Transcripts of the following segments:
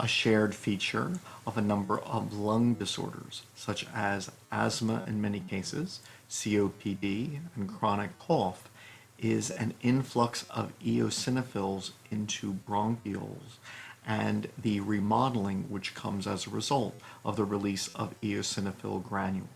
a shared feature of a number of lung disorders, such as asthma in many cases, COPD, and chronic cough, is an influx of eosinophils into bronchioles and the remodeling which comes as a result of the release of eosinophil granules.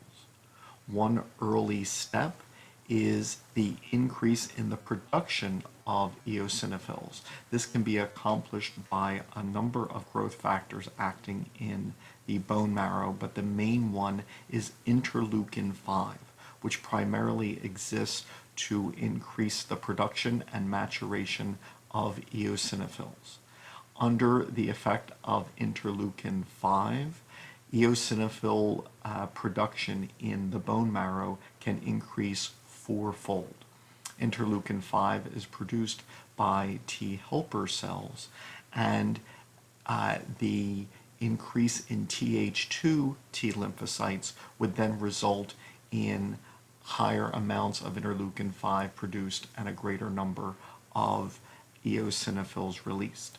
One early step is the increase in the production of eosinophils. This can be accomplished by a number of growth factors acting in the bone marrow, but the main one is interleukin 5, which primarily exists to increase the production and maturation of eosinophils. Under the effect of interleukin 5, eosinophil production in the bone marrow can increase fourfold. Interleukin 5 is produced by T helper cells, and the increase in Th2 T lymphocytes would then result in higher amounts of interleukin 5 produced and a greater number of eosinophils released.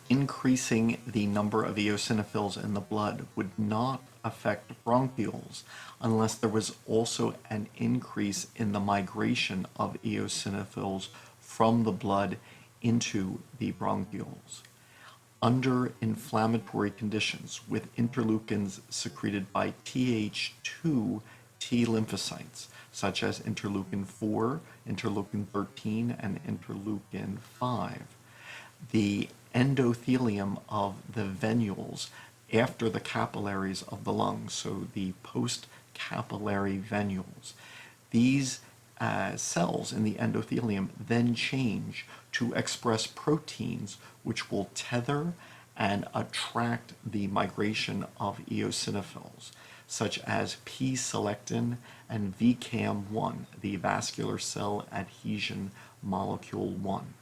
Increasing the number of eosinophils in the blood would not affect bronchioles unless there was also an increase in the migration of eosinophils from the blood into the bronchioles. Under inflammatory conditions with interleukins secreted by Th2 T lymphocytes, such as interleukin 4, interleukin 13, and interleukin 5, the endothelium of the venules after the capillaries of the lungs, so the post-capillary venules, these cells in the endothelium then change to express proteins which will tether and attract the migration of eosinophils, such as P-selectin and VCAM1, the vascular cell adhesion molecule 1.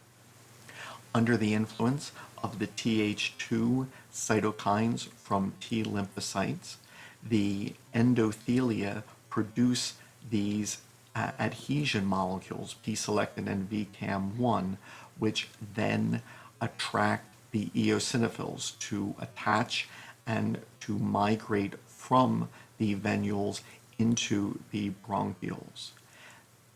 Under the influence of the Th2 cytokines from T lymphocytes, the endothelia produce these adhesion molecules, P-selectin and VCAM1, which then attract the eosinophils to attach and to migrate from the venules into the bronchioles.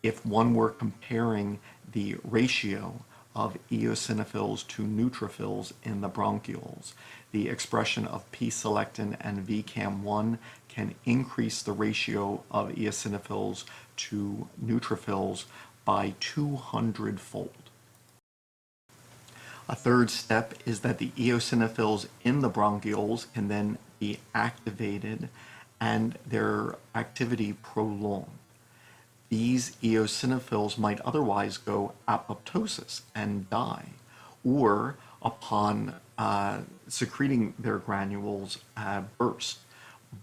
If one were comparing the ratio of eosinophils to neutrophils in the bronchioles, the expression of P-selectin and VCAM1 can increase the ratio of eosinophils to neutrophils by 200-fold. A third step is that the eosinophils in the bronchioles can then be activated and their activity prolonged. These eosinophils might otherwise go apoptosis and die, or upon secreting their granules burst.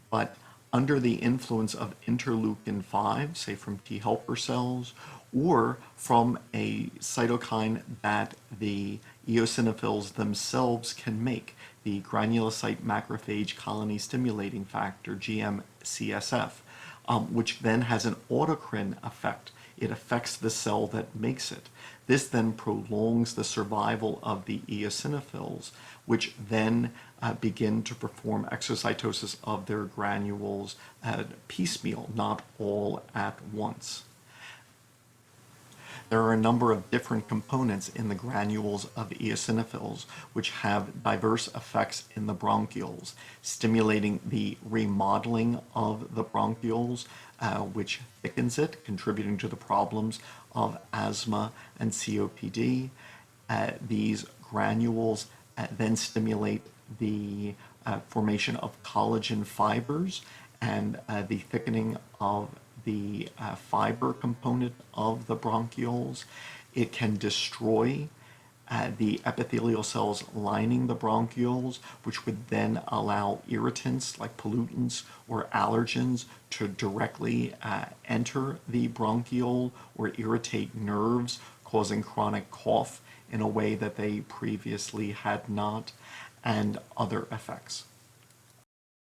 But under the influence of interleukin 5, say from T helper cells, or from a cytokine that the eosinophils themselves can make, the granulocyte macrophage colony stimulating factor, GM-CSF, which then has an autocrine effect. It affects the cell that makes it. This then prolongs the survival of the eosinophils, which then begin to perform exocytosis of their granules piecemeal, not all at once. There are a number of different components in the granules of eosinophils which have diverse effects in the bronchioles, stimulating the remodeling of the bronchioles, which thickens it, contributing to the problems of asthma and COPD. These granules then stimulate the formation of collagen fibers and the thickening of the fiber component of the bronchioles. It can destroy the epithelial cells lining the bronchioles, which would then allow irritants like pollutants or allergens to directly enter the bronchiole or irritate nerves, causing chronic cough in a way that they previously had not, and other effects.